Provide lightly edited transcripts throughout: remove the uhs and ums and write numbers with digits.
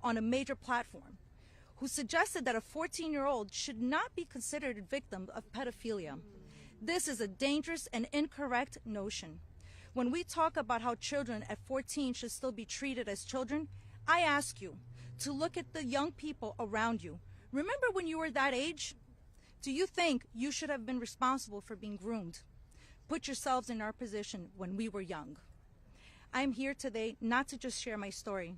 on a major platform who suggested that a 14-year-old should not be considered a victim of pedophilia. This is a dangerous and incorrect notion. When we talk about how children at 14 should still be treated as children, I ask you to look at the young people around you. Remember when you were that age? Do you think you should have been responsible for being groomed? Put yourselves in our position when we were young. I'm here today not to just share my story,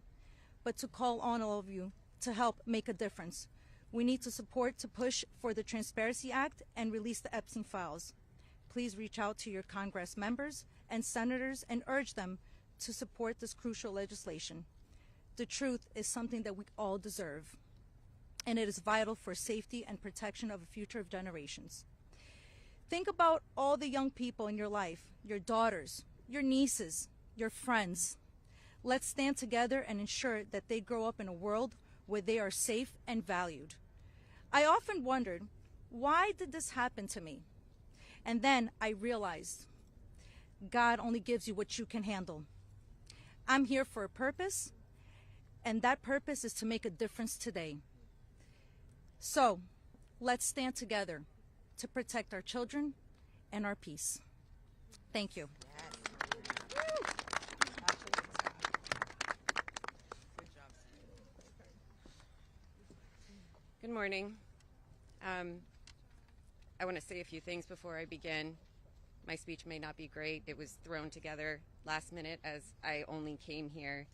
but to call on all of you to help make a difference. We need to support to push for the Transparency Act and release the Epstein files. Please reach out to your Congress members and senators and urge them to support this crucial legislation. The truth is something that we all deserve, and it is vital for safety and protection of the future of generations. Think about all the young people in your life, your daughters, your nieces, your friends. Let's stand together and ensure that they grow up in a world where they are safe and valued. I often wondered, why did this happen to me? And then I realized, God only gives you what you can handle. I'm here for a purpose, and that purpose is to make a difference today. So, let's stand together to protect our children and our peace. Thank you. Good morning. I want to say a few things before I begin. My speech may not be great. It was thrown together last minute as I only came here,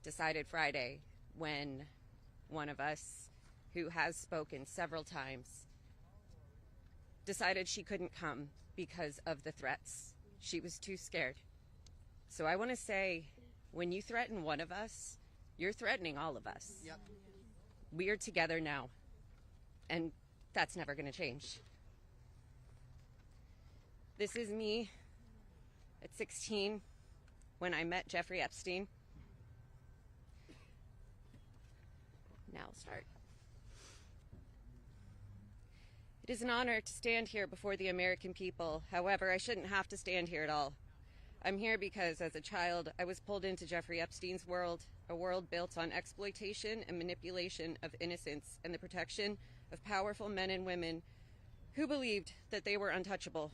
decided Friday, when one of us, who has spoken several times, decided she couldn't come because of the threats. She was too scared. So I want to say, when you threaten one of us, you're threatening all of us. Yep. We are together now, and that's never going to change. This is me at 16 when I met Jeffrey Epstein. Now I'll start. It is an honor to stand here before the American people. However, I shouldn't have to stand here at all. I'm here because as a child, I was pulled into Jeffrey Epstein's world, a world built on exploitation and manipulation of innocence and the protection of powerful men and women who believed that they were untouchable.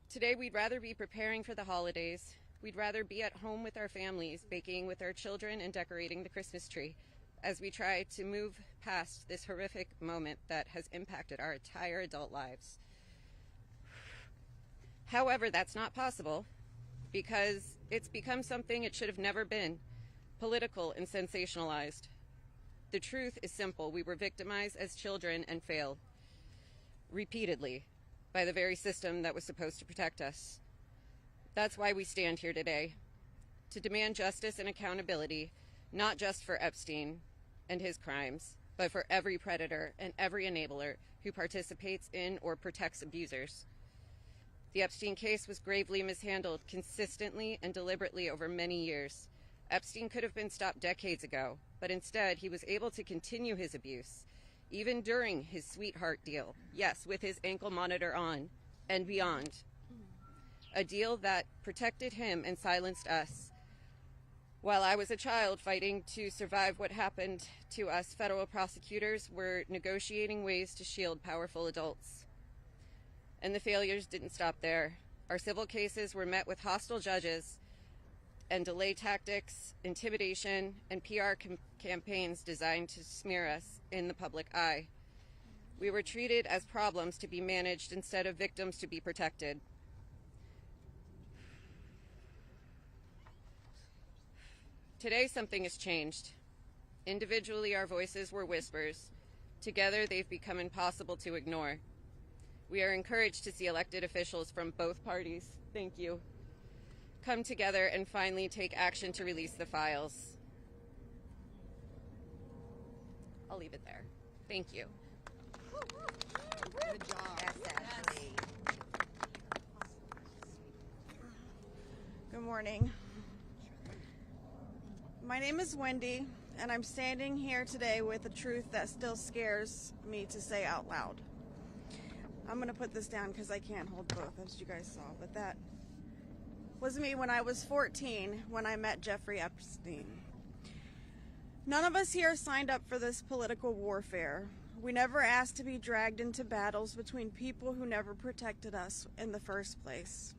Today, we'd rather be preparing for the holidays. We'd rather be at home with our families, baking with our children and decorating the Christmas tree as we try to move past this horrific moment that has impacted our entire adult lives. However, that's not possible because it's become something it should have never been, political and sensationalized. The truth is simple. We were victimized as children and failed repeatedly by the very system that was supposed to protect us. That's why we stand here today, to demand justice and accountability, not just for Epstein and his crimes, but for every predator and every enabler who participates in or protects abusers. The Epstein case was gravely mishandled consistently and deliberately over many years. Epstein could have been stopped decades ago, but instead he was able to continue his abuse, even during his sweetheart deal, yes, with his ankle monitor on and beyond. A deal that protected him and silenced us. While I was a child fighting to survive what happened to us, federal prosecutors were negotiating ways to shield powerful adults. And the failures didn't stop there. Our civil cases were met with hostile judges and delay tactics, intimidation, and PR campaigns designed to smear us in the public eye. We were treated as problems to be managed instead of victims to be protected. Today, something has changed. Individually, our voices were whispers. Together, they've become impossible to ignore. We are encouraged to see elected officials from both parties, thank you, come together and finally take action to release the files. I'll leave it there. Thank you. Good job. Yes. Good morning. My name is Wendy, and I'm standing here today with a truth that still scares me to say out loud. I'm going to put this down because I can't hold both, as you guys saw, but that was me when I was 14 when I met Jeffrey Epstein. None of us here signed up for this political warfare. We never asked to be dragged into battles between people who never protected us in the first place.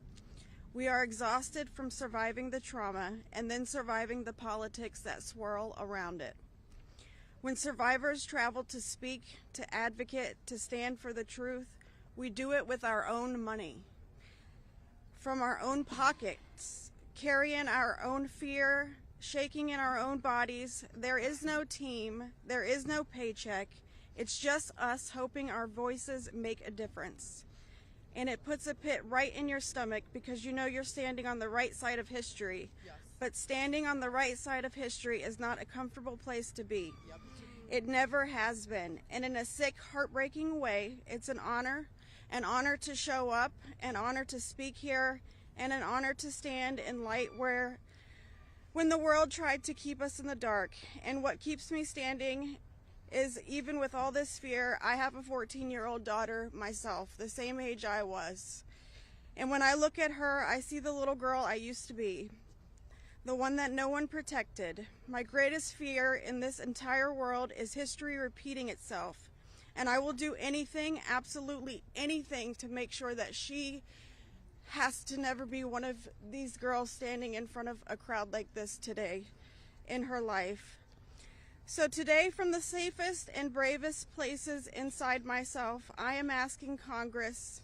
We are exhausted from surviving the trauma and then surviving the politics that swirl around it. When survivors travel to speak, to advocate, to stand for the truth, we do it with our own money, from our own pockets, carrying our own fear, shaking in our own bodies. There is no team, there is no paycheck. It's just us hoping our voices make a difference. And it puts a pit right in your stomach because you know you're standing on the right side of history. Yes. But standing on the right side of history is not a comfortable place to be. Yep. It never has been. And in a sick, heartbreaking way, it's an honor to show up, an honor to speak here, and an honor to stand in light when the world tried to keep us in the dark. And what keeps me standing is, even with all this fear, I have a 14-year-old daughter myself, the same age I was. And when I look at her, I see the little girl I used to be, the one that no one protected. My greatest fear in this entire world is history repeating itself. And I will do anything, absolutely anything, to make sure that she has to never be one of these girls standing in front of a crowd like this today in her life. So today, from the safest and bravest places inside myself, I am asking Congress,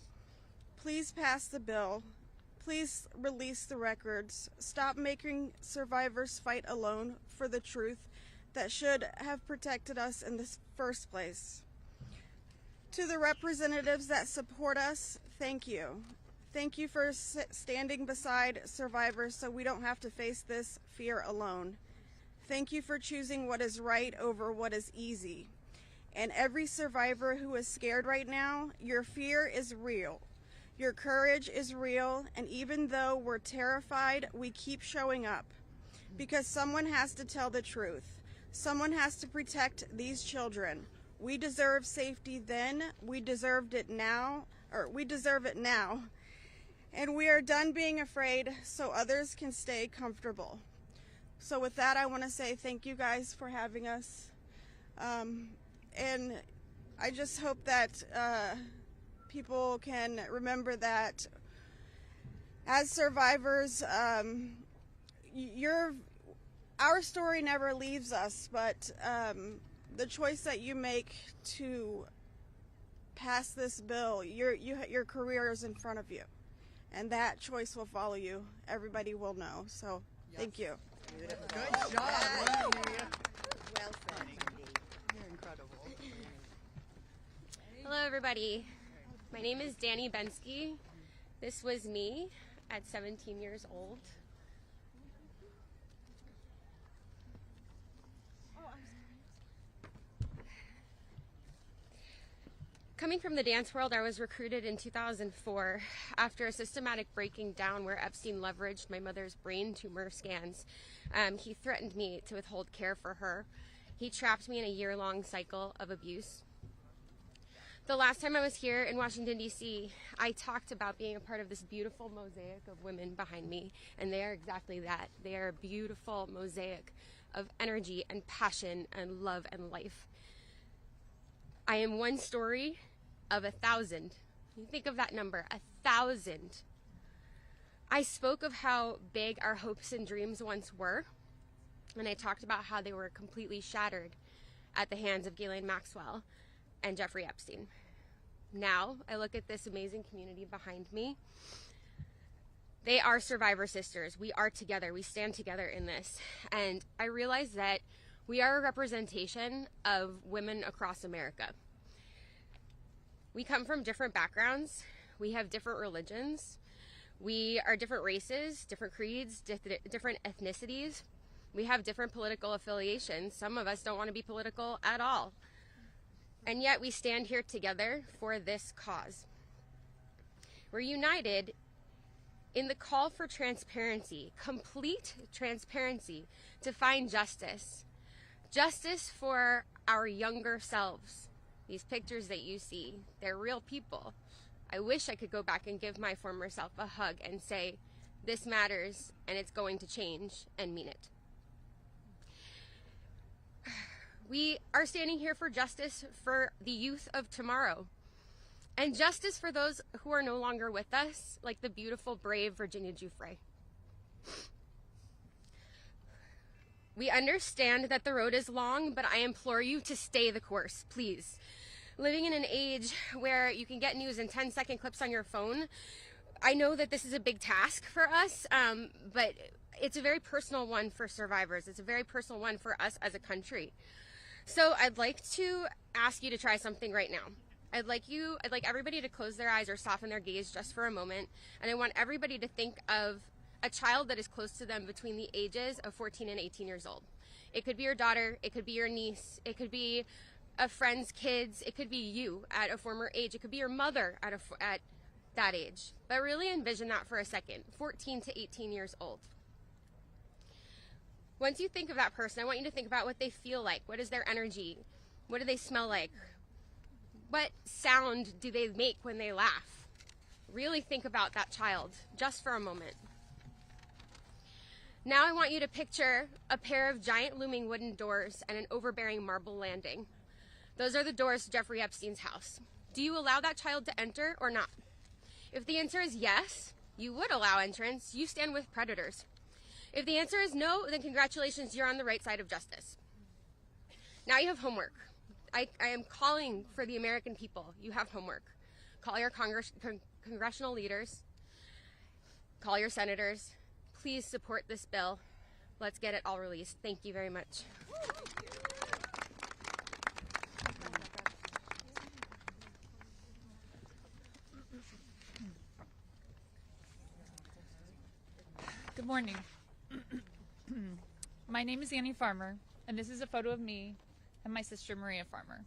please pass the bill. Please release the records. Stop making survivors fight alone for the truth that should have protected us in the first place. To the representatives that support us, thank you. Thank you for standing beside survivors so we don't have to face this fear alone. Thank you for choosing what is right over what is easy. And every survivor who is scared right now, your fear is real. Your courage is real, and even though we're terrified, we keep showing up. Because someone has to tell the truth. Someone has to protect these children. We deserve safety then, we deserve it now. And we are done being afraid so others can stay comfortable. So with that, I want to say thank you guys for having us. And I just hope that people can remember that as survivors, our story never leaves us, but the choice that you make to pass this bill, your career is in front of you, and that choice will follow you. Everybody will know. So thank you. Beautiful. Good job. Well said, Cindy. You're incredible. Hello, everybody. My name is Danny Bensky. This was me at 17 years old. Coming from the dance world, I was recruited in 2004 after a systematic breaking down where Epstein leveraged my mother's brain tumor scans. He threatened me to withhold care for her. He trapped me in a year-long cycle of abuse. The last time I was here in Washington, D.C., I talked about being a part of this beautiful mosaic of women behind me, and they are exactly that. They are a beautiful mosaic of energy and passion and love and life. I am one story of 1,000. You think of that number, 1,000. I spoke of how big our hopes and dreams once were, and I talked about how they were completely shattered at the hands of Ghislaine Maxwell and Jeffrey Epstein. Now, I look at this amazing community behind me. They are survivor sisters. We are together. We stand together in this. And I realize that we are a representation of women across America. We come from different backgrounds. We have different religions. We are different races, different creeds, different ethnicities. We have different political affiliations. Some of us don't want to be political at all. And yet we stand here together for this cause. We're united in the call for transparency, complete transparency, to find justice. Justice for our younger selves. These pictures that you see, they're real people. I wish I could go back and give my former self a hug and say, this matters and it's going to change, and mean it. We are standing here for justice for the youth of tomorrow. And justice for those who are no longer with us, like the beautiful, brave Virginia Giuffre. We understand that the road is long, but I implore you to stay the course, please. Living in an age where you can get news in 10-second clips on your phone, I know that this is a big task for us, but it's a very personal one for survivors. It's a very personal one for us as a country. So I'd like to ask you to try something right now. I'd like everybody to close their eyes or soften their gaze just for a moment, and I want everybody to think of a child that is close to them between the ages of 14 and 18 years old. It could be your daughter, it could be your niece, it could be a friend's kids, it could be you at a former age, it could be your mother at that age. But really envision that for a second, 14 to 18 years old. Once you think of that person, I want you to think about what they feel like. What is their energy? What do they smell like? What sound do they make when they laugh? Really think about that child, just for a moment. Now I want you to picture a pair of giant looming wooden doors and an overbearing marble landing. Those are the doors to Jeffrey Epstein's house. Do you allow that child to enter or not? If the answer is yes, you would allow entrance. You stand with predators. If the answer is no, then congratulations, you're on the right side of justice. Now you have homework. I am calling for the American people. You have homework. Call your congressional leaders. Call your senators. Please support this bill. Let's get it all released. Thank you very much. Good morning. My name is Annie Farmer, and this is a photo of me and my sister Maria Farmer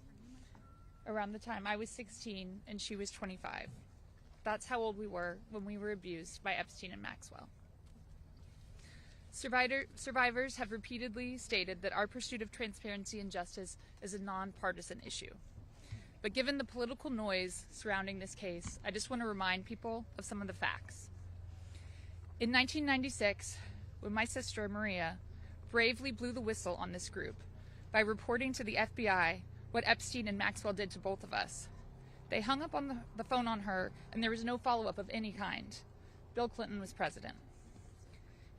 around the time I was 16 and she was 25. That's how old we were when we were abused by Epstein and Maxwell. Survivors have repeatedly stated that our pursuit of transparency and justice is a nonpartisan issue. But given the political noise surrounding this case, I just want to remind people of some of the facts. In 1996, when my sister Maria bravely blew the whistle on this group by reporting to the FBI what Epstein and Maxwell did to both of us, they hung up on the phone on her, and there was no follow-up of any kind. Bill Clinton was president.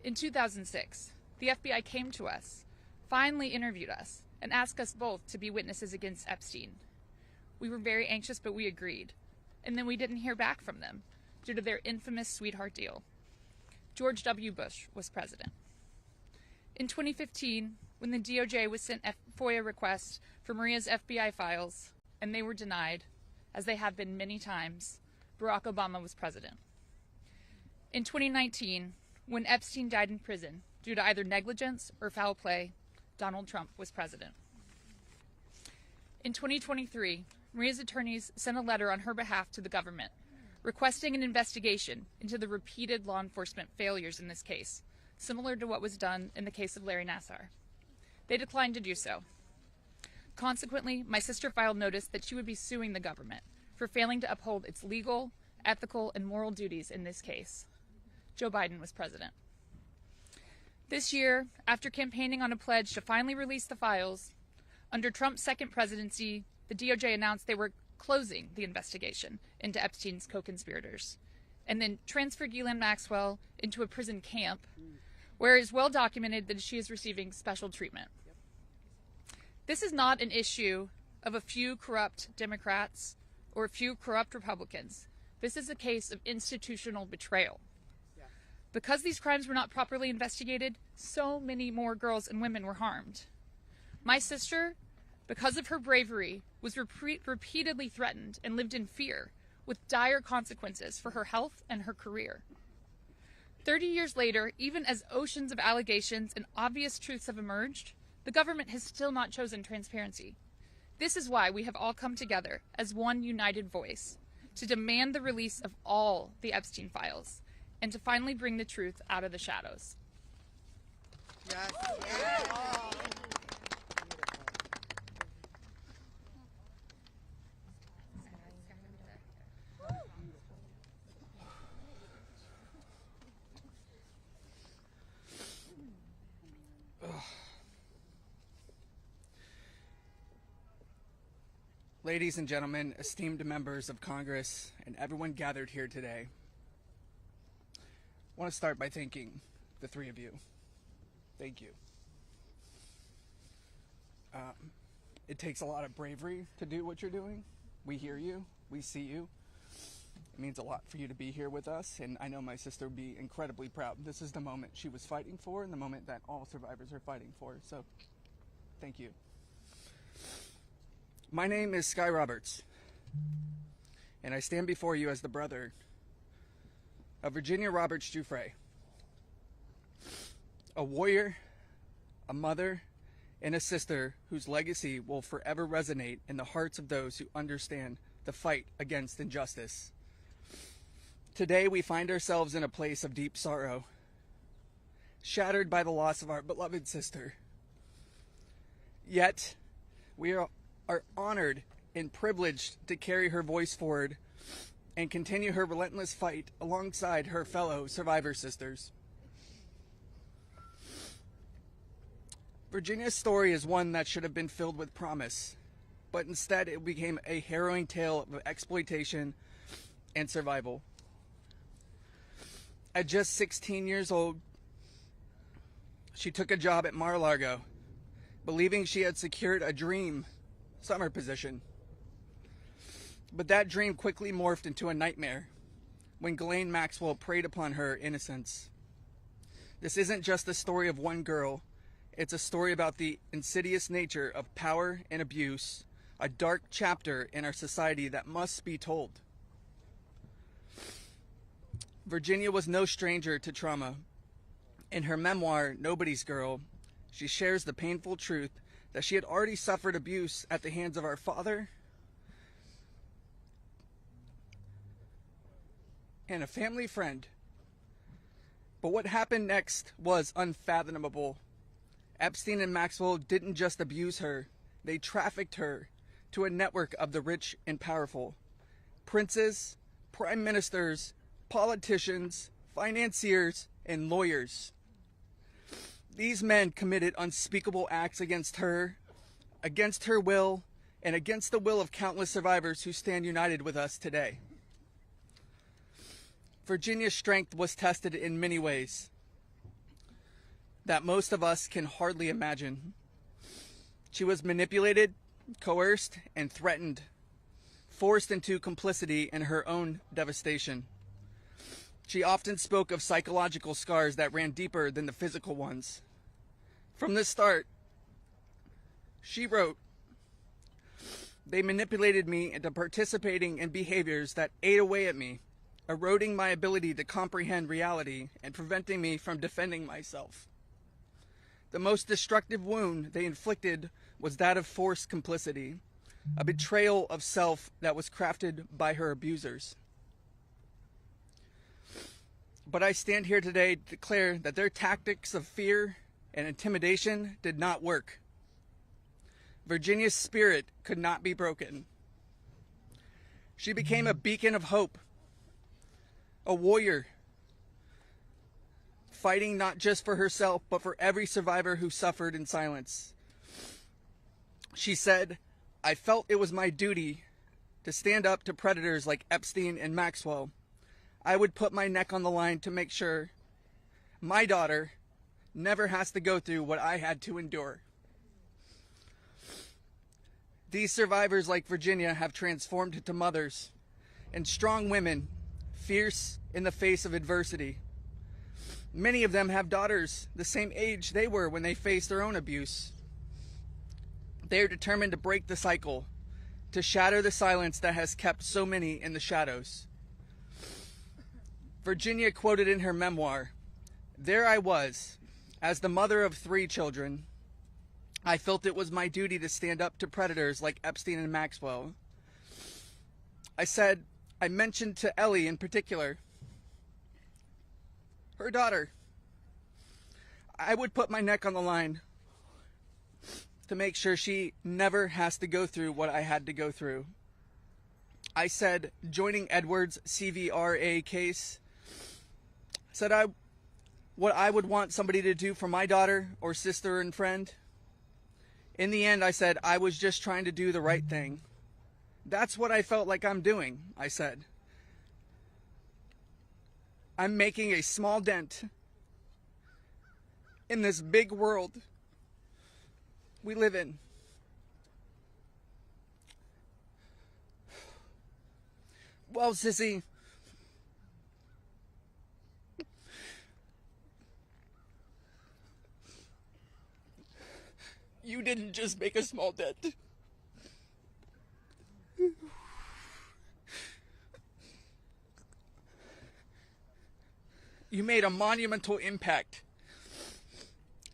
In 2006, the FBI came to us, finally interviewed us, and asked us both to be witnesses against Epstein. We were very anxious, but we agreed. And then we didn't hear back from them due to their infamous sweetheart deal. George W. Bush was president. In 2015, when the DOJ was sent FOIA requests for Maria's FBI files, and they were denied, as they have been many times, Barack Obama was president. In 2019, when Epstein died in prison due to either negligence or foul play, Donald Trump was president. In 2023, Maria's attorneys sent a letter on her behalf to the government, requesting an investigation into the repeated law enforcement failures in this case, similar to what was done in the case of Larry Nassar. They declined to do so. Consequently, my sister filed notice that she would be suing the government for failing to uphold its legal, ethical, and moral duties in this case. Joe Biden was president. This year, after campaigning on a pledge to finally release the files, under Trump's second presidency, the DOJ announced they were closing the investigation into Epstein's co-conspirators, and then transferred Ghislaine Maxwell into a prison camp, where it is well documented that she is receiving special treatment. This is not an issue of a few corrupt Democrats or a few corrupt Republicans. This is a case of institutional betrayal. Because these crimes were not properly investigated, so many more girls and women were harmed. My sister, because of her bravery, was repeatedly threatened and lived in fear, with dire consequences for her health and her career. 30 years later, even as oceans of allegations and obvious truths have emerged, the government has still not chosen transparency. This is why we have all come together as one united voice to demand the release of all the Epstein files and to finally bring the truth out of the shadows. Yes. Yes. Ladies and gentlemen, esteemed members of Congress, and everyone gathered here today, I want to start by thanking the three of you. Thank you. It takes a lot of bravery to do what you're doing. We hear you. We see you. It means a lot for you to be here with us, and I know my sister would be incredibly proud. This is the moment she was fighting for and the moment that all survivors are fighting for, so thank you. My name is Sky Roberts, and I stand before you as the brother of Virginia Roberts Giuffre, a warrior, a mother, and a sister whose legacy will forever resonate in the hearts of those who understand the fight against injustice. Today we find ourselves in a place of deep sorrow, shattered by the loss of our beloved sister. Yet, we are honored and privileged to carry her voice forward and continue her relentless fight alongside her fellow survivor sisters. Virginia's story is one that should have been filled with promise, but instead it became a harrowing tale of exploitation and survival. At just 16 years old, she took a job at Mar-a-Lago, believing she had secured a dream summer position. But that dream quickly morphed into a nightmare when Ghislaine Maxwell preyed upon her innocence. This isn't just the story of one girl. It's a story about the insidious nature of power and abuse, a dark chapter in our society that must be told. Virginia was no stranger to trauma. In her memoir, Nobody's Girl, she shares the painful truth that she had already suffered abuse at the hands of our father and a family friend. But what happened next was unfathomable. Epstein and Maxwell didn't just abuse her, they trafficked her to a network of the rich and powerful. Princes, prime ministers, politicians, financiers, and lawyers. These men committed unspeakable acts against her will, and against the will of countless survivors who stand united with us today. Virginia's strength was tested in many ways that most of us can hardly imagine. She was manipulated, coerced, and threatened, forced into complicity in her own devastation. She often spoke of psychological scars that ran deeper than the physical ones. From the start, she wrote, "They manipulated me into participating in behaviors that ate away at me, eroding my ability to comprehend reality and preventing me from defending myself. The most destructive wound they inflicted was that of forced complicity, a betrayal of self that was crafted by her abusers. But I stand here today to declare that their tactics of fear and intimidation did not work. Virginia's spirit could not be broken. She became a beacon of hope, a warrior, fighting not just for herself, but for every survivor who suffered in silence. She said, "I felt it was my duty to stand up to predators like Epstein and Maxwell. I would put my neck on the line to make sure my daughter never has to go through what I had to endure." These survivors, like Virginia, have transformed into mothers and strong women, fierce in the face of adversity. Many of them have daughters the same age they were when they faced their own abuse. They are determined to break the cycle, to shatter the silence that has kept so many in the shadows. Virginia quoted in her memoir, "There I was, as the mother of 3 children. I felt it was my duty to stand up to predators like Epstein and Maxwell. I mentioned to Ellie in particular, her daughter, I would put my neck on the line to make sure she never has to go through what I had to go through. I said, joining Edward's CVRA case, what I would want somebody to do for my daughter or sister and friend. In the end, I said I was just trying to do the right thing. That's what I felt like I'm doing, I said. I'm making a small dent in this big world we live in. Well, sissy, you didn't just make a small dent. You made a monumental impact,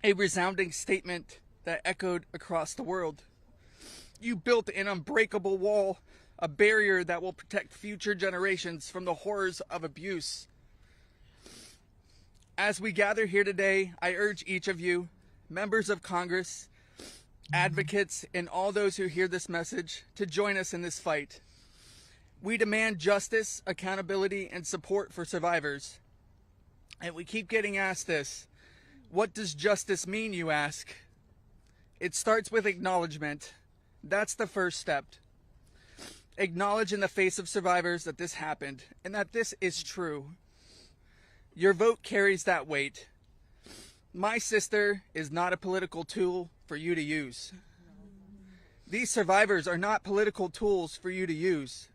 a resounding statement that echoed across the world. You built an unbreakable wall, a barrier that will protect future generations from the horrors of abuse. As we gather here today, I urge each of you, members of Congress, advocates, and all those who hear this message, to join us in this fight. We demand justice, accountability, and support for survivors. And we keep getting asked this. What does justice mean, you ask? It starts with acknowledgement. That's the first step. Acknowledge in the face of survivors that this happened and that this is true. Your vote carries that weight. My sister is not a political tool for you to use. These survivors are not political tools for you to use.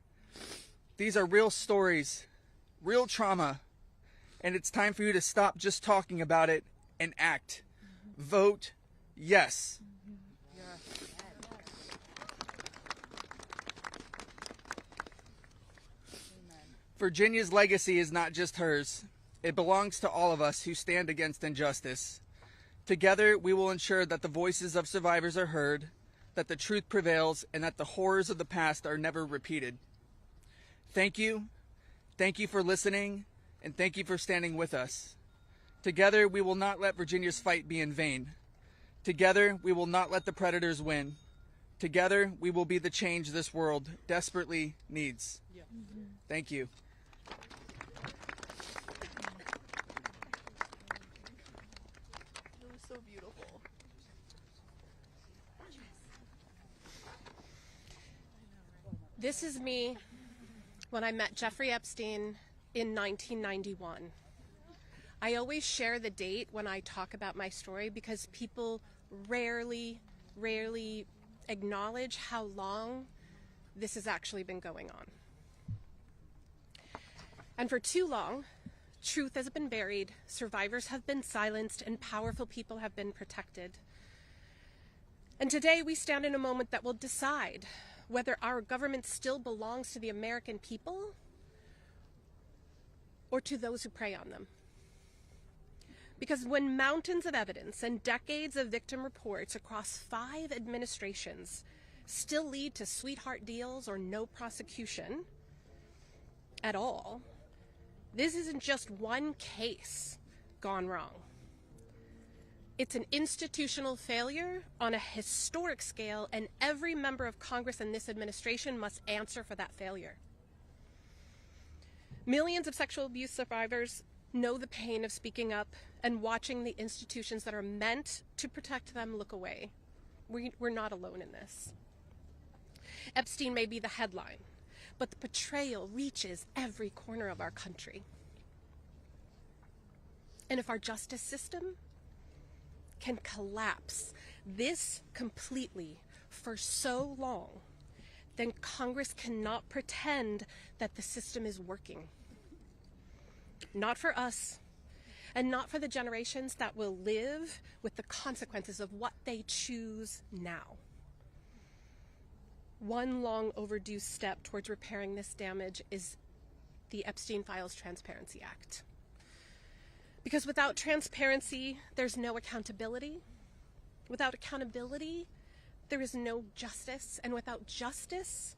These are real stories, real trauma, and it's time for you to stop just talking about it and act. Vote yes. Virginia's legacy is not just hers. It belongs to all of us who stand against injustice. Together, we will ensure that the voices of survivors are heard, that the truth prevails, and that the horrors of the past are never repeated. Thank you. Thank you for listening, and thank you for standing with us. Together, we will not let Virginia's fight be in vain. Together, we will not let the predators win. Together, we will be the change this world desperately needs. Thank you. It was so beautiful. This is me when I met Jeffrey Epstein in 1991. I always share the date when I talk about my story because people rarely acknowledge how long this has actually been going on. And for too long, truth has been buried, survivors have been silenced, and powerful people have been protected. And today we stand in a moment that will decide whether our government still belongs to the American people or to those who prey on them. Because when mountains of evidence and decades of victim reports across 5 administrations still lead to sweetheart deals or no prosecution at all, this isn't just one case gone wrong. It's an institutional failure on a historic scale, and every member of Congress in this administration must answer for that failure. Millions of sexual abuse survivors know the pain of speaking up and watching the institutions that are meant to protect them look away. We're not alone in this. Epstein may be the headline, but the betrayal reaches every corner of our country. And if our justice system can collapse this completely for so long, then Congress cannot pretend that the system is working. Not for us, and not for the generations that will live with the consequences of what they choose now. One long overdue step towards repairing this damage is the Epstein Files Transparency Act. Because without transparency, there's no accountability. Without accountability, there is no justice. And without justice,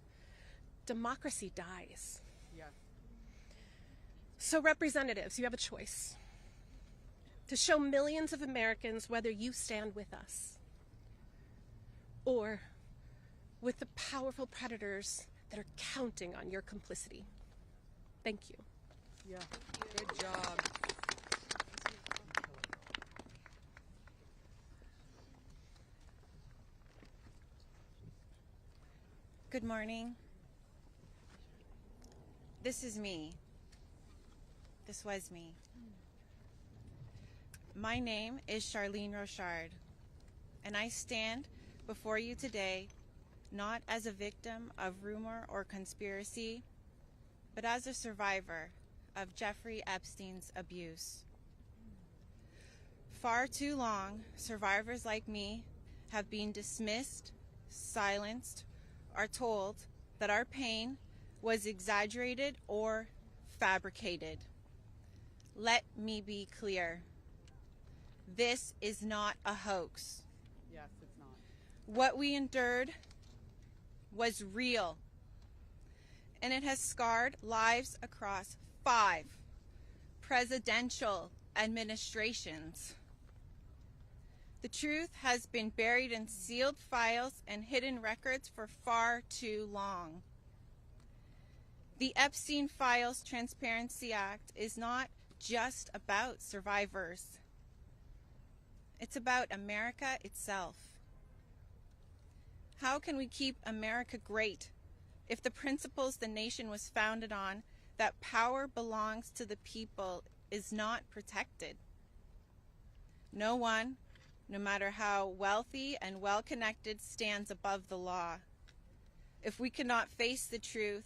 democracy dies. Yeah. So representatives, you have a choice to show millions of Americans whether you stand with us or with the powerful predators that are counting on your complicity. Thank you. Yeah. Good job. Good morning. This is me. This was me. My name is Charlene Rochard, and I stand before you today not as a victim of rumor or conspiracy, but as a survivor of Jeffrey Epstein's abuse. Far too long, survivors like me have been dismissed, silenced, or told that our pain was exaggerated or fabricated. Let me be clear. This is not a hoax. Yes, it's not. What we endured was real, and it has scarred lives across 5 presidential administrations. The truth has been buried in sealed files and hidden records for far too long. The Epstein Files Transparency Act is not just about survivors. It's about America itself. How can we keep America great if the principles the nation was founded on, that power belongs to the people, is not protected? No one, no matter how wealthy and well-connected, stands above the law. If we cannot face the truth,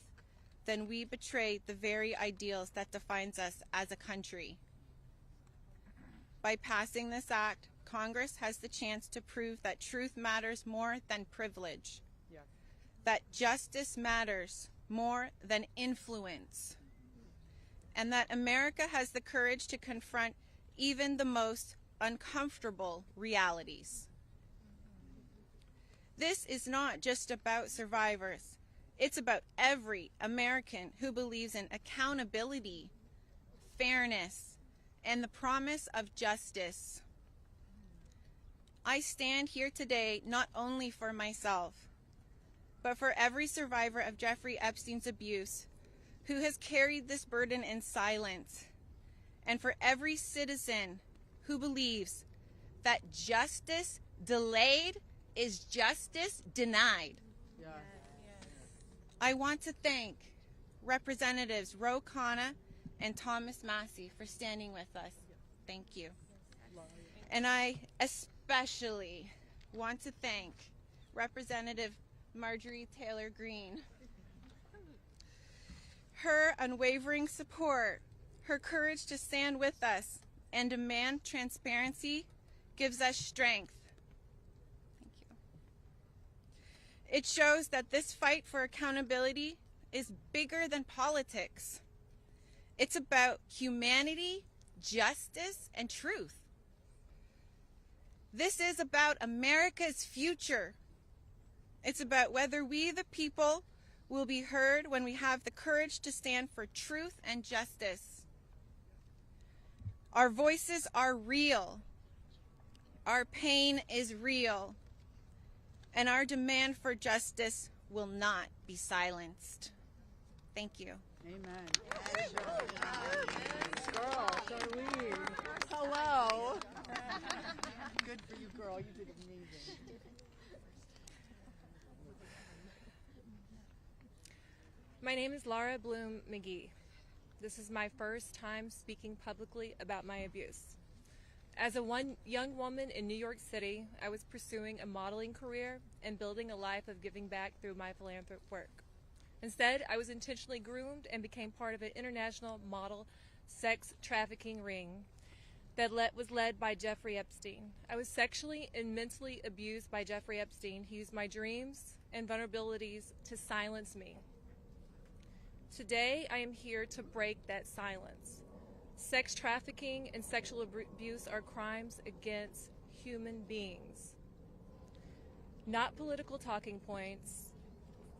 then we betray the very ideals that defines us as a country. By passing this act, Congress has the chance to prove that truth matters more than privilege, that justice matters more than influence, and that America has the courage to confront even the most uncomfortable realities. This is not just about survivors. It's about every American who believes in accountability, fairness, and the promise of justice. I stand here today not only for myself, but for every survivor of Jeffrey Epstein's abuse who has carried this burden in silence, and for every citizen who believes that justice delayed is justice denied. Yes. I want to thank Representatives Khanna and Thomas Massie for standing with us. Thank you. And I especially want to thank Representative Marjorie Taylor Greene. Her unwavering support, her courage to stand with us and demand transparency gives us strength. Thank you. It shows that this fight for accountability is bigger than politics. It's about humanity, justice, and truth. This is about America's future. It's about whether we, the people, will be heard when we have the courage to stand for truth and justice. Our voices are real. Our pain is real. And our demand for justice will not be silenced. Thank you. Amen. Yes. Girl, Charlene. Hello. Good for you, girl. You did amazing. My name is Laura Bloom McGee. This is my first time speaking publicly about my abuse. As a young woman in New York City, I was pursuing a modeling career and building a life of giving back through my philanthropic work. Instead, I was intentionally groomed and became part of an international model sex trafficking ring that was led by Jeffrey Epstein. I was sexually and mentally abused by Jeffrey Epstein. He used my dreams and vulnerabilities to silence me. Today, I am here to break that silence. Sex trafficking and sexual abuse are crimes against human beings, not political talking points.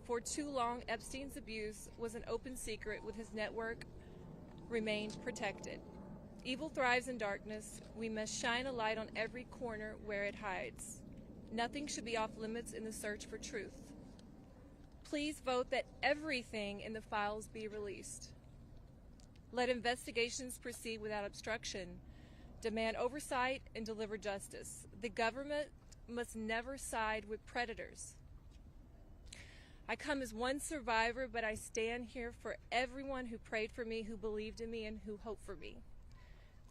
For too long, Epstein's abuse was an open secret, with his network remained protected. Evil thrives in darkness. We must shine a light on every corner where it hides. Nothing should be off limits in the search for truth. Please vote that everything in the files be released. Let investigations proceed without obstruction. Demand oversight and deliver justice. The government must never side with predators. I come as one survivor, but I stand here for everyone who prayed for me, who believed in me, and who hoped for me.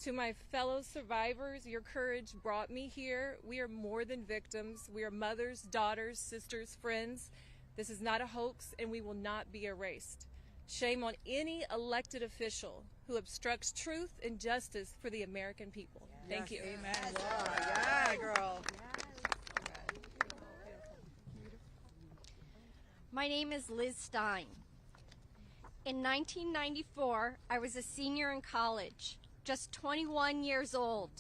To my fellow survivors, your courage brought me here. We are more than victims. We are mothers, daughters, sisters, friends. This is not a hoax, and we will not be erased. Shame on any elected official who obstructs truth and justice for the American people. Thank you. Amen. Yeah, girl. My name is Liz Stein. In 1994, I was a senior in college, just 21 years old.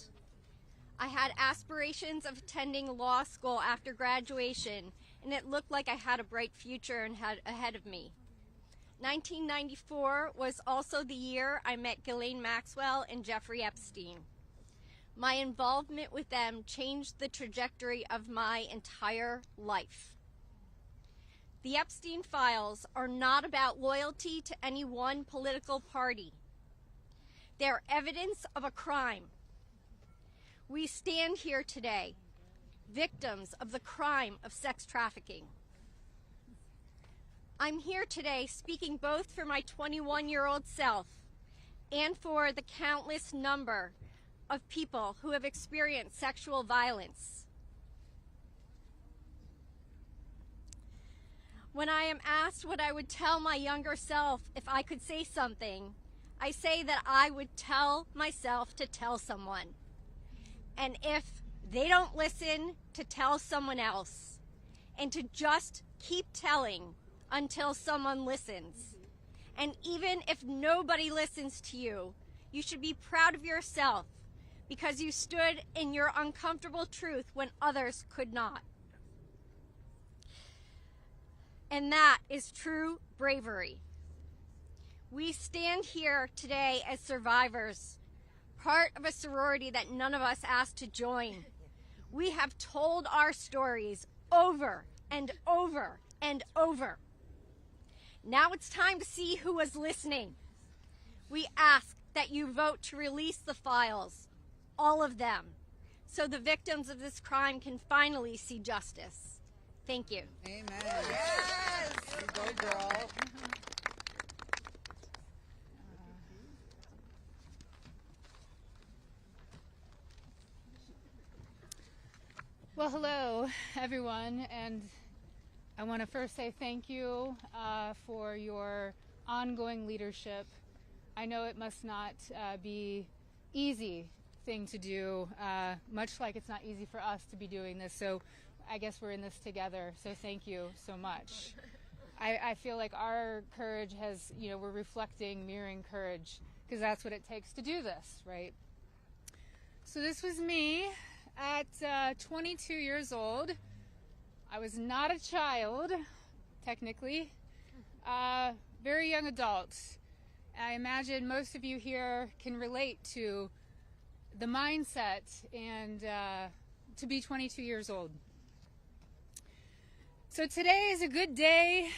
I had aspirations of attending law school after graduation, and it looked like I had a bright future ahead of me. 1994 was also the year I met Ghislaine Maxwell and Jeffrey Epstein. My involvement with them changed the trajectory of my entire life. The Epstein files are not about loyalty to any one political party. They're evidence of a crime. We stand here today, victims of the crime of sex trafficking. I'm here today speaking both for my 21-year-old self and for the countless number of people who have experienced sexual violence. When I am asked what I would tell my younger self if I could say something, I say that I would tell myself to tell someone. And if they don't listen, to tell someone else. And to just keep telling until someone listens. And even if nobody listens to you, you should be proud of yourself because you stood in your uncomfortable truth when others could not. And that is true bravery. We stand here today as survivors, part of a sorority that none of us asked to join. We have told our stories over and over and over. Now it's time to see who was listening. We ask that you vote to release the files, all of them, so the victims of this crime can finally see justice. Thank you. Amen. Yes! You go, girl. Well, hello, everyone, and I want to first say thank you for your ongoing leadership. I know it must not be easy thing to do, much like it's not easy for us to be doing this, so I guess we're in this together, so thank you so much. I feel like our courage has, we're reflecting, mirroring courage, because that's what it takes to do this, right? So this was me at 22 years old. I was not a child, technically, very young adult. I imagine most of you here can relate to the mindset and to be 22 years old. So today is a good day,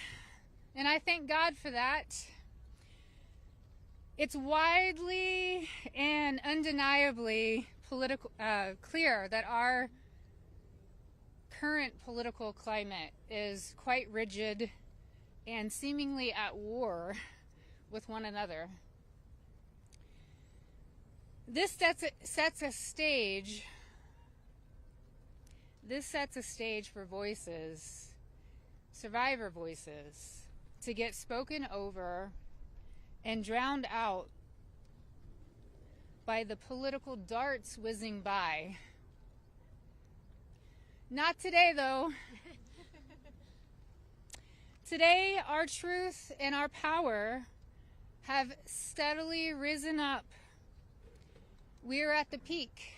and I thank God for that. It's widely and undeniably clear that our current political climate is quite rigid and seemingly at war with one another. This sets a stage for voices, survivor voices, to get spoken over and drowned out by the political darts whizzing by. Not today, though. Today, our truth and our power have steadily risen up. We are at the peak.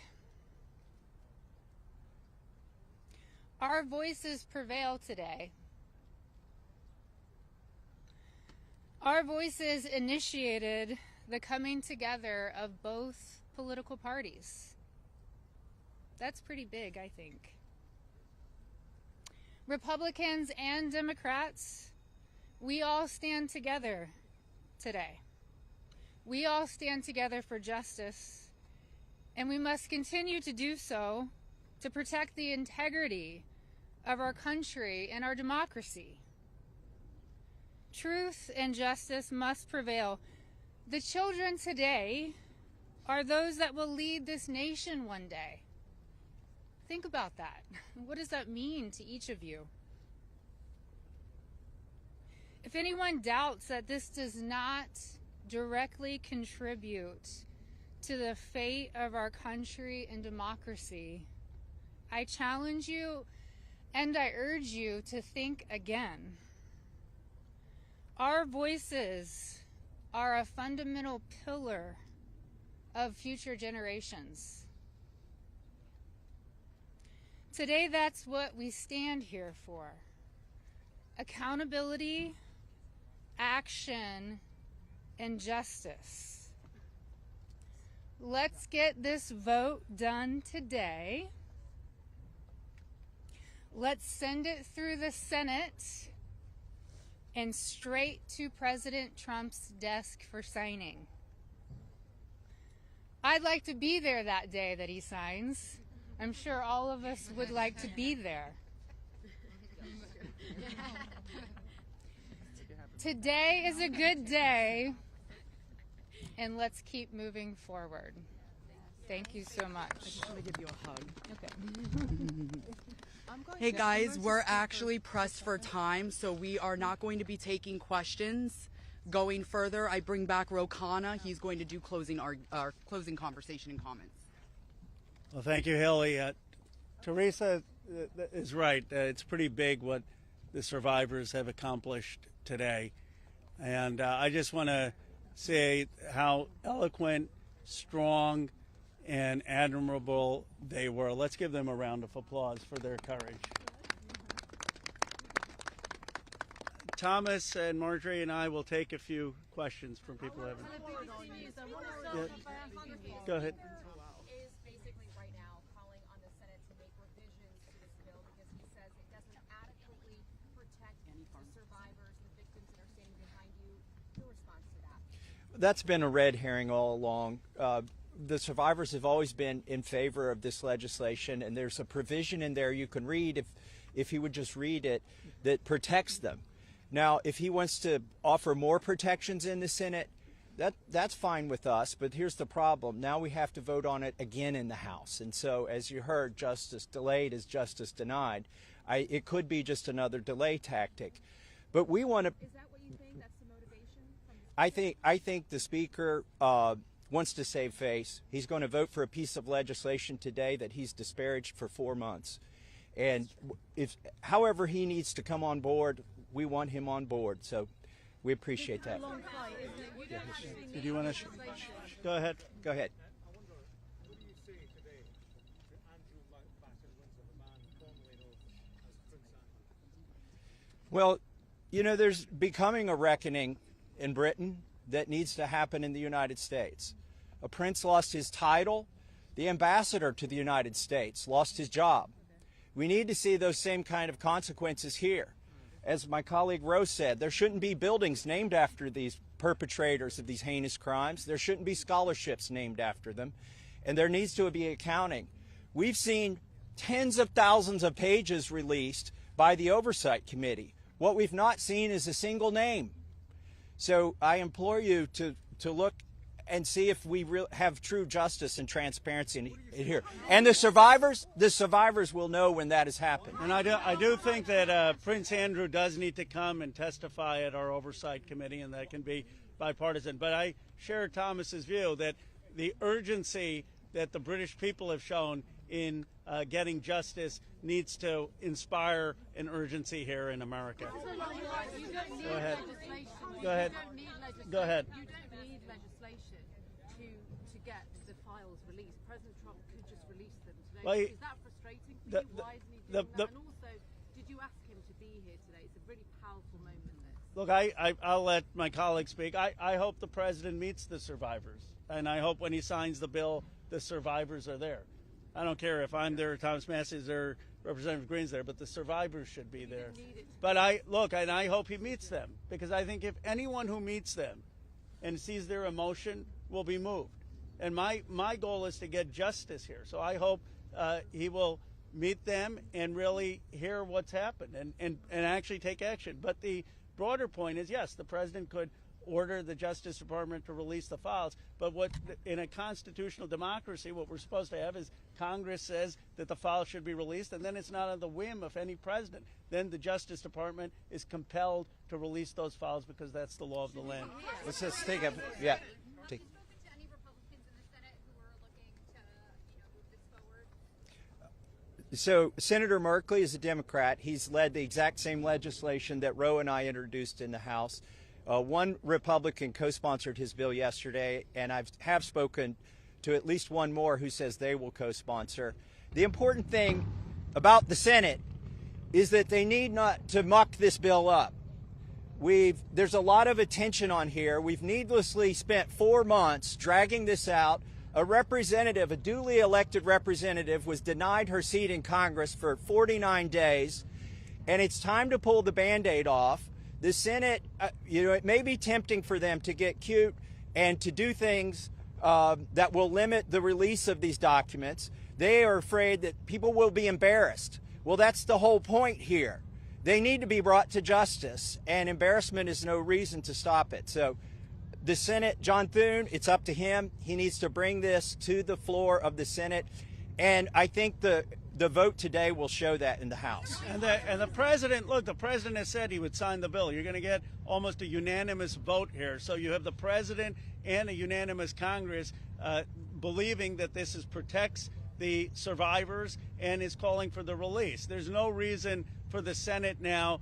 Our voices prevail today. Our voices initiated the coming together of both political parties. That's pretty big, I think. Republicans and Democrats, we all stand together today. We all stand together for justice, and we must continue to do so to protect the integrity of our country and our democracy. Truth and justice must prevail. The children today are those that will lead this nation one day. Think about that. What does that mean to each of you? If anyone doubts that this does not directly contribute to the fate of our country and democracy, I challenge you and I urge you to think again. Our voices are a fundamental pillar of future generations. Today, that's what we stand here for. Accountability, action, and justice. Let's get this vote done today. Let's send it through the Senate and straight to President Trump's desk for signing. I'd like to be there that day that he signs. I'm sure all of us would like to be there. Today is a good day, and let's keep moving forward. Thank you so much. I just want to give you a hug. Okay. Hey guys, we're actually pressed for time, so we are not going to be taking questions going further. I bring back Khanna. He's going to do our closing conversation and comments. Well, thank you, Haley. Teresa is right. It's pretty big what the survivors have accomplished today. And I just want to say how eloquent, strong, and admirable they were. Let's give them a round of applause for their courage. Thomas and Marjorie and I will take a few questions from people who haven't. Yeah. Go ahead. Is basically right now calling on the Senate to make revisions to this bill because he says it doesn't adequately protect the survivors, the victims that are standing behind you. Your response to that? That's been a red herring all along. The survivors have always been in favor of this legislation, and there's a provision in there you can read if you would just read it that protects them. Now, if he wants to offer more protections in the Senate, that's fine with us, but here's the problem. Now we have to vote on it again in the House. And so, as you heard, justice delayed is justice denied. It could be just another delay tactic. But we want to... Is that what you think? That's the motivation? I think the Speaker wants to save face. He's going to vote for a piece of legislation today that he's disparaged for 4 months. And however he needs to come on board, we want him on board. So we appreciate that. Did you want to? Go ahead. Go ahead. Well, you know, there's becoming a reckoning in Britain that needs to happen in the United States. A prince lost his title. The ambassador to the United States lost his job. We need to see those same kind of consequences here. As my colleague Rose said, there shouldn't be buildings named after these perpetrators of these heinous crimes. There shouldn't be scholarships named after them. And there needs to be accounting. We've seen tens of thousands of pages released by the Oversight Committee. What we've not seen is a single name. So I implore you to look and see if we have true justice and transparency in here. And the survivors will know when that has happened. And I do think that Prince Andrew does need to come and testify at our Oversight Committee, and that can be bipartisan. But I share Thomas's view that the urgency that the British people have shown in getting justice needs to inspire an urgency here in America. Go ahead. Go ahead. Go ahead. You don't need legislation to get the files released. President Trump could just release them today. Well, Is that frustrating for you? Why isn't he doing that? And also, did you ask him to be here today? It's a really powerful moment, this. Look, I'll let my colleague speak. I hope the president meets the survivors. And I hope when he signs the bill, the survivors are there. I don't care if I'm there, Thomas Massie is there, Representative Greene's there, but the survivors should be there. But I hope he meets them, because I think if anyone who meets them and sees their emotion will be moved. And my goal is to get justice here. So I hope he will meet them and really hear what's happened and actually take action. But the broader point is, yes, the president could order the Justice Department to release the files, but what in a constitutional democracy, what we're supposed to have is Congress says that the files should be released, and then it's not on the whim of any president. Then the Justice Department is compelled to release those files because that's the law of the land. Let's just take a, yeah. Take. So Senator Merkley is a Democrat. He's led the exact same legislation that Roe and I introduced in the House. One Republican co-sponsored his bill yesterday, and I have spoken to at least one more who says they will co-sponsor. The important thing about the Senate is that they need not to muck this bill up. There's a lot of attention on here. We've needlessly spent 4 months dragging this out. A representative, a duly elected representative, was denied her seat in Congress for 49 days, and it's time to pull the Band-Aid off. The Senate, it may be tempting for them to get cute and to do things that will limit the release of these documents. They are afraid that people will be embarrassed. Well, that's the whole point here. They need to be brought to justice, and embarrassment is no reason to stop it. So the Senate, John Thune, it's up to him. He needs to bring this to the floor of the Senate, and I think the vote today will show that in the House. And the president, look, the president has said he would sign the bill. You're going to get almost a unanimous vote here. So you have the president and a unanimous Congress believing that this protects the survivors and is calling for the release. There's no reason for the Senate now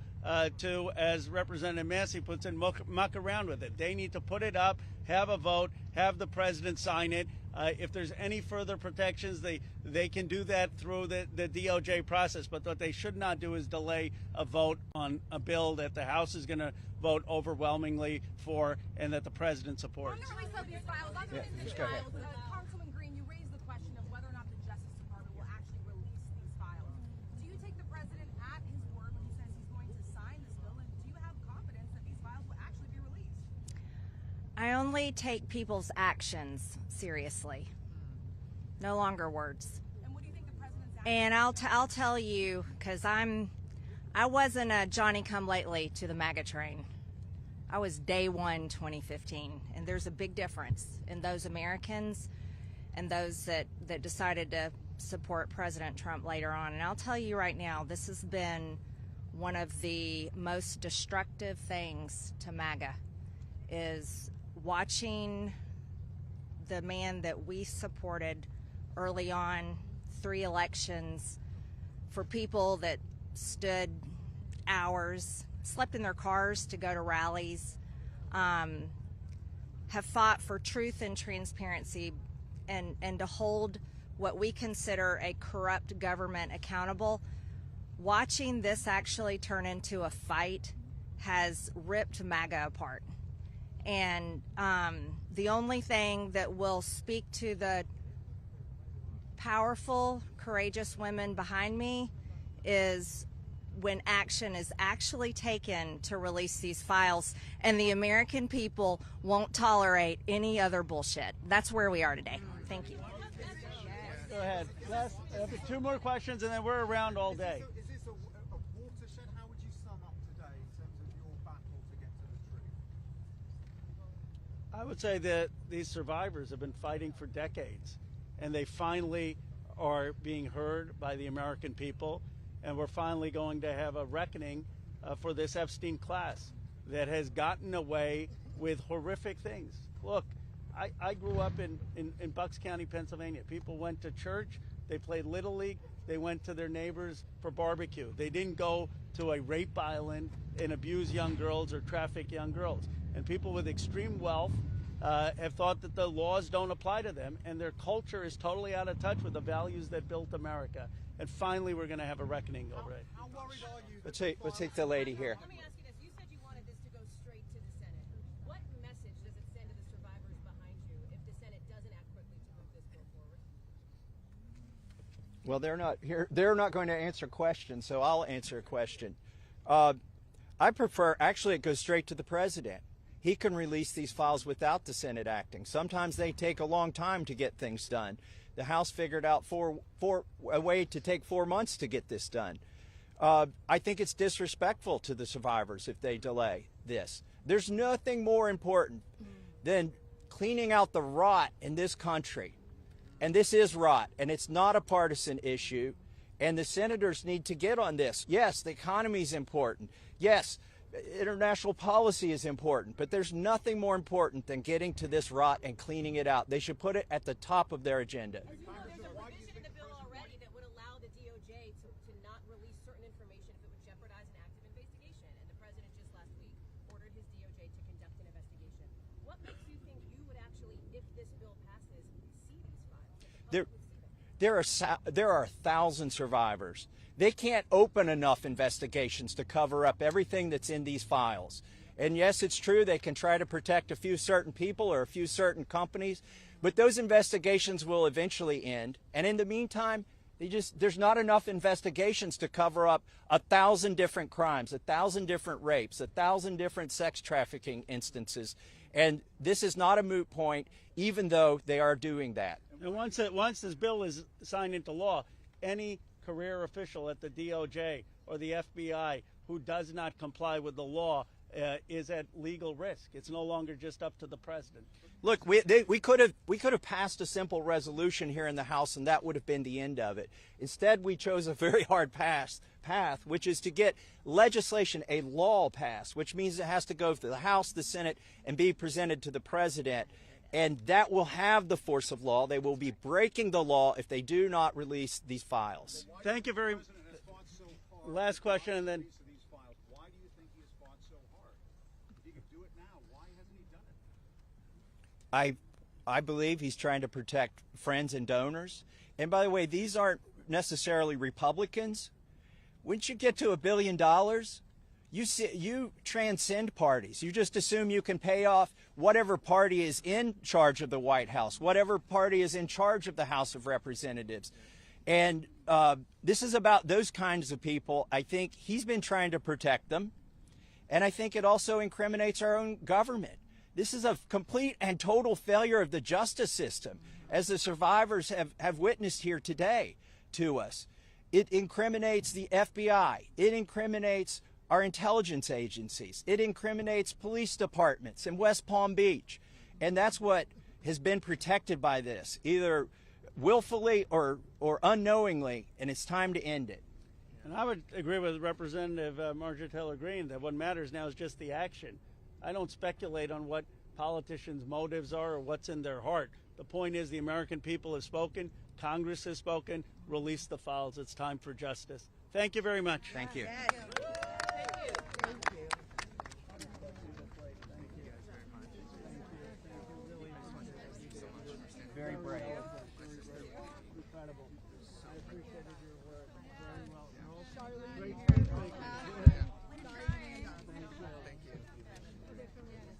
to, as Representative Massie puts it, muck around with it. They need to put it up, have a vote, have the president sign it. If there's any further protections, they can do that through the DOJ process. But what they should not do is delay a vote on a bill that the House is going to vote overwhelmingly for and that the president supports. Yeah, just go ahead. Congresswoman Greene, you raised the question of whether or not the Justice Department will actually release these files. Do you take the president at his word when he says he's going to sign this bill, and do you have confidence that these files will actually be released? I only take people's actions seriously, no longer words. And what do you think the president's And I'll tell you, because I wasn't a Johnny-come-lately to the MAGA train. I was day one 2015, and there's a big difference in those Americans and those that decided to support President Trump later on. And I'll tell you right now, this has been one of the most destructive things to MAGA, is watching the man that we supported early on, 3 elections, for people that stood hours, slept in their cars to go to rallies, have fought for truth and transparency, and to hold what we consider a corrupt government accountable. Watching this actually turn into a fight has ripped MAGA apart. And the only thing that will speak to the powerful, courageous women behind me is when action is actually taken to release these files, and the American people won't tolerate any other bullshit. That's where we are today. Thank you. Go ahead. 2 more questions, and then we're around all day. Is this a watershed? How would you sum up today in terms of your battle to get to the truth? I would say that these survivors have been fighting for decades, and they finally are being heard by the American people, and we're finally going to have a reckoning for this Epstein class that has gotten away with horrific things. Look, I grew up in Bucks County, Pennsylvania. People went to church, they played Little League, they went to their neighbors for barbecue. They didn't go to a rape island and abuse young girls or traffic young girls. And people with extreme wealth have thought that the laws don't apply to them, and their culture is totally out of touch with the values that built America. And finally, we're going to have a reckoning over it. How worried are you? Let's take the lady here. Let me ask you this. You said you wanted this to go straight to the Senate. What message does it send to the survivors behind you if the Senate doesn't act quickly to move this bill forward? Well, they're not here. They're not going to answer questions, so I'll answer a question. I prefer, actually, it goes straight to the president. He can release these files without the Senate acting. Sometimes they take a long time to get things done. The House figured out a way to take 4 months to get this done. I think it's disrespectful to the survivors if they delay this. There's nothing more important than cleaning out the rot in this country. And this is rot, and it's not a partisan issue. And the senators need to get on this. Yes, the economy is important. Yes, international policy is important. But there's nothing more important than getting to this rot and cleaning it out. They should put it at the top of their agenda. There's a provision in the bill already that would allow the DOJ to not release certain information if it would jeopardize an active investigation. And the president just last week ordered his DOJ to conduct an investigation. What makes you think you would actually, if this bill passes, see these files? There are 1,000 survivors. They can't open enough investigations to cover up everything that's in these files. And yes, it's true they can try to protect a few certain people or a few certain companies, but those investigations will eventually end. And in the meantime, there's not enough investigations to cover up 1,000 different crimes, 1,000 different rapes, 1,000 different sex trafficking instances. And this is not a moot point, even though they are doing that. And once this bill is signed into law, any career official at the DOJ or the FBI who does not comply with the law is at legal risk. It's no longer just up to the president. Look, we could have passed a simple resolution here in the House, and that would have been the end of it. Instead, we chose a very hard path, which is to get legislation, a law passed, which means it has to go through the House, the Senate, and be presented to the president. And that will have the force of law. They will be breaking the law if they do not release these files. Thank you very much. Last question, and then. Why do you think he has fought so hard? If he could do it now, why hasn't he done it? I believe he's trying to protect friends and donors. And by the way, these aren't necessarily Republicans. Once you get to $1 billion, you transcend parties. You just assume you can pay off whatever party is in charge of the White House, whatever party is in charge of the House of Representatives. And this is about those kinds of people. I think he's been trying to protect them. And I think it also incriminates our own government. This is a complete and total failure of the justice system, as the survivors have witnessed here today to us. It incriminates the FBI. It incriminates our intelligence agencies. It incriminates police departments in West Palm Beach. And that's what has been protected by this, either willfully or unknowingly, and it's time to end it. And I would agree with Representative Marjorie Taylor Greene that what matters now is just the action. I don't speculate on what politicians' motives are or what's in their heart. The point is the American people have spoken, Congress has spoken, release the files. It's time for justice. Thank you very much. Thank you. Yes. Very brave. Incredible. I appreciated your work very well. Great. Thank you.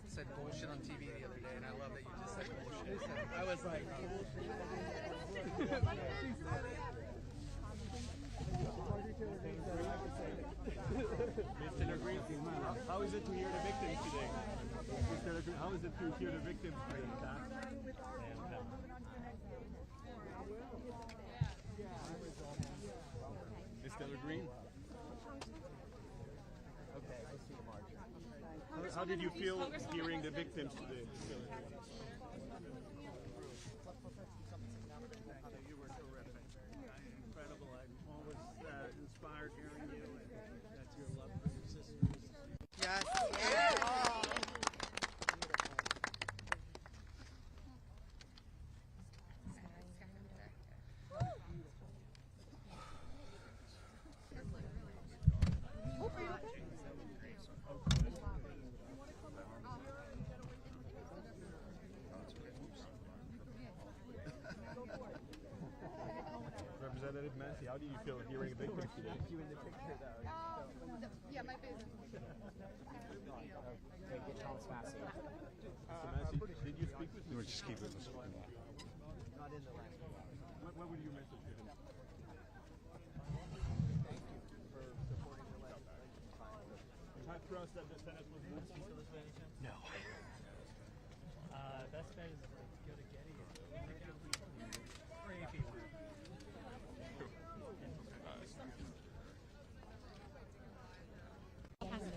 Said bullshit on TV the other day, and I love that you just said bullshit. I was like, Mr. Greene, how is it to hear the victims today? Mr. Greene, how is it to hear the victims today? Mr. Greene? Okay, I see Marjorie. How did you feel hearing the victims today? You were terrific. Incredible. I'm always inspired hearing you, and that's your love for your sisters. Yes. Yes. Representative Massie, how do you feel hearing the victims today? you in the picture though. Yeah, my face. Mr. Massie, did you speak with him? Just keep it this way. Not in the last one. What would you message to him? Thank you for supporting the legislation. You have trust that the Senate was moved to this position? No. Best bet is go to Getty or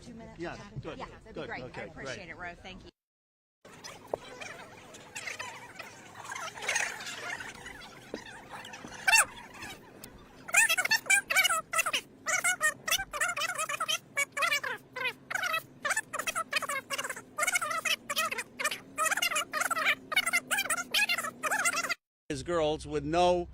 2 minutes? Yeah, good. Yeah, that'd Good. be great. Okay, I appreciate great. it, Ro. Thank you. As girls with no